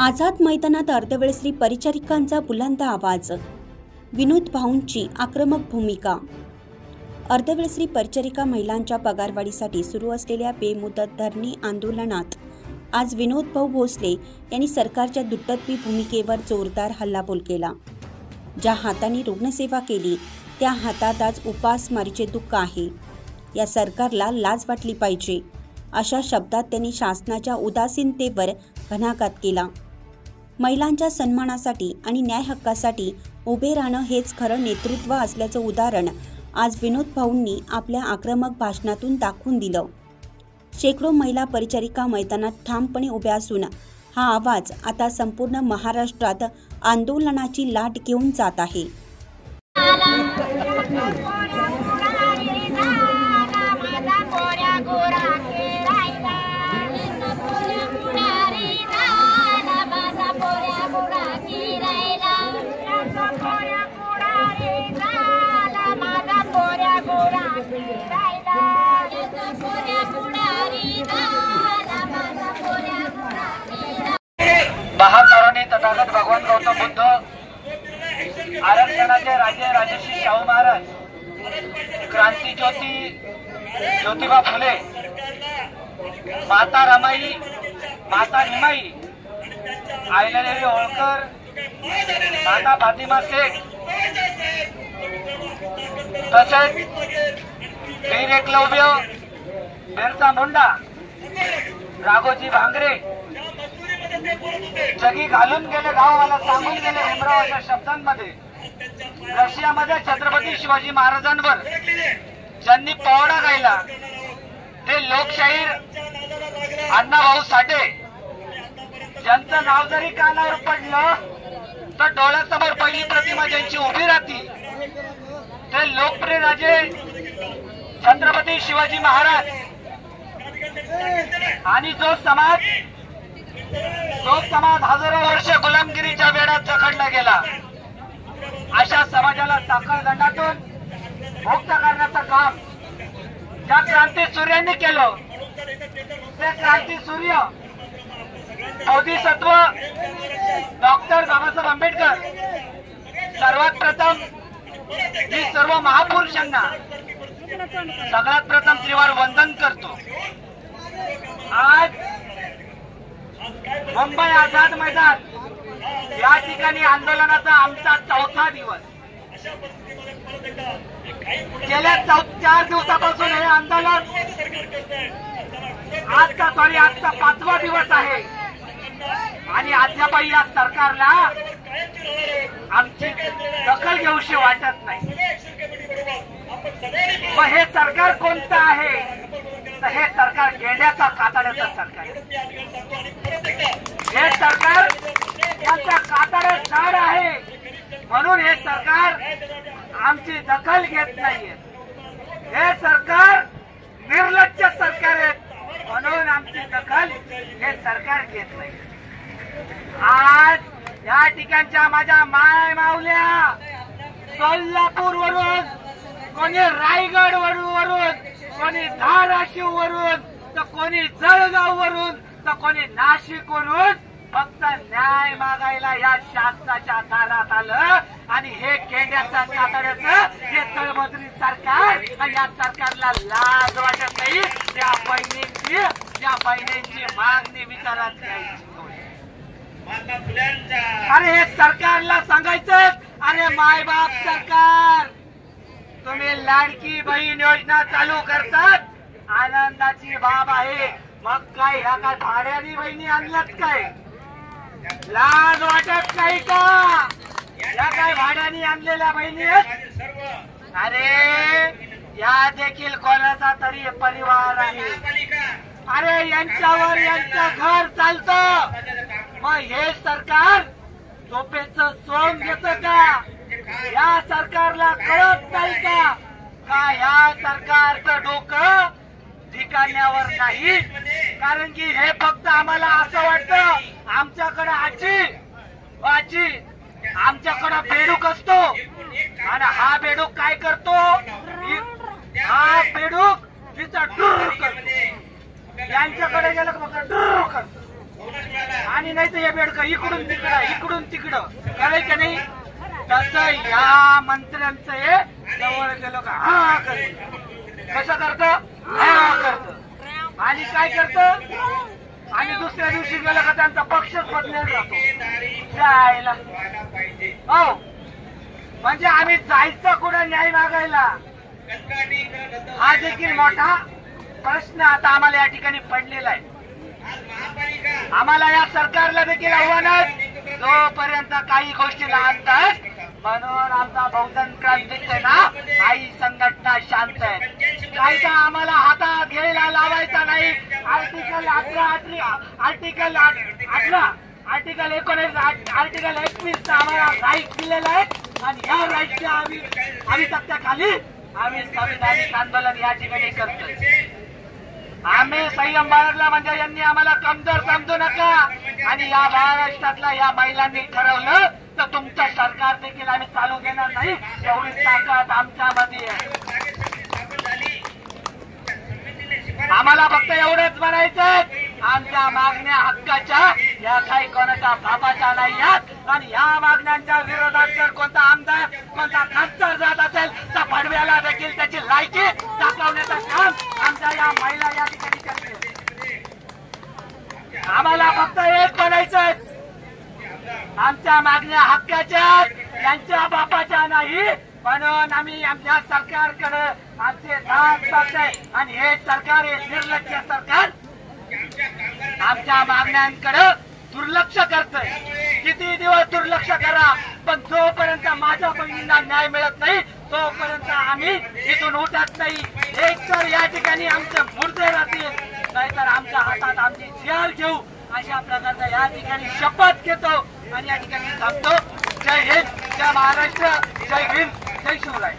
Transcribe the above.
आझाद मैदानात अर्धवेळ श्री परिचारिकांचा बुलंद आवाज, विनोद भाऊंची आक्रमक भूमिका। अर्धवेळ श्री परिचारिका महिलांच्या पगारवाढीसाठी सुरू असलेल्या बेमुदत धरणे आंदोलनात आज विनोद भाऊ भोसले यांनी सरकारच्या दुटप्पी भूमिकेवर जोरदार हल्लाबोल केला। ज्या हाताने रुग्णसेवा केली त्या हातात आज उपासमारीचे दुःख आहे। या सरकारला लाज वाटली पाहिजे, अशा शब्दात त्यांनी शासनाच्या उदासीनतेवर घणाघात केला। महिलांच्या सन्मानासाठी आणि न्याय हक्कासाठी उभे राहणं हेच खरं नेतृत्व असल्याचं उदाहरण आज विनोद भाऊंनी आपल्या आक्रमक भाषणातून दाखवून दिलं। शेकडो महिला परिचारिका मैदानात ठामपणे उभ्या असून हा आवाज आता संपूर्ण महाराष्ट्रात आंदोलनाची लाट घेऊन जात आहे। महाकारुणी तथागत भगवान गौतम बुद्ध, आरक्षणाचे राजे राजर्षी शाहू महाराज, क्रांती ज्योती ज्योतिबा फुले, माता रमाई, माता निमाई, अहिल्यादेवी होळकर, माता फातिमा शेख, तसेच वीर एकलव्य, बिरसा मुंडा, राघोजी भांगरे जगी घालून गेले, गावाला सांगून गेले भीमराव अशा शब्दांमध्ये रशियामध्ये छत्रपती शिवाजी महाराजांवर ज्यांनी पोवाडा गायला ते लोकशाहीर अण्णाभाऊ साठे, ज्यांचं नाव जरी कानावर पडलं तर डोळ्यासमोर पहिली प्रतिमा ज्यांची उभी राहती ते लोकप्रिय राजे छत्रपती शिवाजी महाराज। आणि जो समाज हजारो वर्ष गुलामगिरीच्या वेळात जखडला गेला, अशा समाजाला साखर दंडातून मुक्त करण्याचं काम ज्या क्रांती सूर्यांनी केलं ते क्रांती सूर्य बोधिसत्व डॉक्टर बाबासाहेब आंबेडकर सर्वात प्रथम मी सर्व महापुरुषांना सगळ्यात प्रथम त्रिवार वंदन करतो। आज मुंबई आझाद मैदान या ठिकाणी आंदोलनाचा आमचा चौथा दिवस। गेल्या 4 दिवसापासून हे आंदोलन आजचा 5वा दिवस आहे आणि अद्यापही या सरकारला आमची दखल घेऊशी वाटत नाही। मग हे सरकार कोणतं आहे? तर हे सरकार गेंड्याचा कातड्याचं सरकार आहे। हे सरकार यांच्या कातड्यात झाड आहे म्हणून हे सरकार आमची दखल घेत नाहीये। हे सरकार निर्लज्ज सरकार आहे म्हणून आमची दखल हे सरकार घेत नाही। आज या ठिकाणच्या माझ्या माय माऊल्या सोलापूर वरून, कोणी रायगड वरून, कोणी धाराशिव वरून, तर कोणी जळगाव वरून, तर कोणी नाशिक वरून फक्त न्याय मागायला या शासनाच्या दारात आलं आणि हे केंद्राच्या कातड्याचं हे तळमजरी सरकार, या सरकारला लाज वाटत नाही। त्या बहिणींची मागणी विचारात घ्यायची। अरे हे सरकारला सांगायचं, अरे मायबाप सरकार तुम्ही लाडकी बहीण योजना चालू करतात, आनंदाची बाब आहे, मग काय ह्या काय भाड्यानी बहिणी आणल्यात काय? लाज वाटत नाही का? या काय भाड्यानी आणलेल्या बहिणी आहेत? अरे या देखील कोणाचा तरी परिवार आहे। अरे यांच्यावर यांचं घर चालतं, मग हे सरकार झोपेचं सोंग घेतं का? या सरकारला कळत नाही का या सरकारचं डोकं ठिकाण्यावर नाही? कारण की हे फक्त आम्हाला असं वाटतं आमच्याकडे आजी आमच्याकडे बेडूक असतो आणि हा बेडूक काय करतो? हा बेडूक तिचा डुर करतो, यांच्याकडे गेलं का करतो आणि नाही तर हे बेडकं इकडून तिकडं कराय का नाही. तसं या मंत्र्यांचं हे जवळ गेलो का हा करत. कसं करत हा करत आणि काय करत आणि दुसऱ्या दिवशी गेलं का त्यांचा पक्षच बदलत राहतो जायला. हो म्हणजे आम्ही जायचं कुठं न्याय मागायला. हा देखील मोठा प्रश्न आता आम्हाला या ठिकाणी पडलेला आहे. आम्हाला या सरकारला देखील आव्हान आहे जोपर्यंत काही गोष्टी आणतात. म्हणून आमचा बहुजन क्रांती सेना आई संघटना शांत आहे. कायदा आम्हाला हातात घ्यायला लावायचा नाही. आर्टिकल 18 आर्टिकल 19 आर्टिकल 21 आम्हाला राईट दिलेला आहे आणि या राईटच्या आम्ही तक्त्याखाली आम्ही संविधानिक आंदोलन या ठिकाणी करतोय. आम्ही संयम बाळगला म्हणजे यांनी आम्हाला कमजोर समजू नका. आणि या महाराष्ट्रातल्या या महिलांनी ठरवलं तर तुमचं सरकार देखील आम्ही चालू देणार नाही. एवढी ताकद आमच्यामध्ये आहे. आम्हाला फक्त एवढंच म्हणायचंय आमच्या मागण्या हक्काच्या या काही कोणाच्या बापाच्या नाही आहेत. आणि या मागण्यांच्या विरोधात जर कोणता आमदार कोणता खासदार जात असेल तर पडव्याला देखील त्याची लायकी दाखवण्याचं काम आमच्या या महिला या ठिकाणी करतील. आम्हाला फक्त एक म्हणायचंय आमच्या मागण्या हक्काच्या यांच्या बापाच्या नाही. म्हणून आम्ही आमच्या सरकारकडे आमचे दाद मागतोय आणि हे सरकार हे निर्लक्ष सरकार आमच्या मागण्यांकडे दुर्लक्ष करतंय. किती दिवस दुर्लक्ष करा पण जोपर्यंत माझ्या बहिणींना न्याय मिळत नाही तोपर्यंत आम्ही इथून उठत नाही. एक तर या ठिकाणी आमचे मुर्दे राहतील नाहीतर आमच्या हातात आमची जेल घेऊ अशा प्रकारचा या ठिकाणी शपथ घेतो आणि या ठिकाणी थांबतो. जय हिंद, जय महाराष्ट्र, जय भीम, जय शिवराय.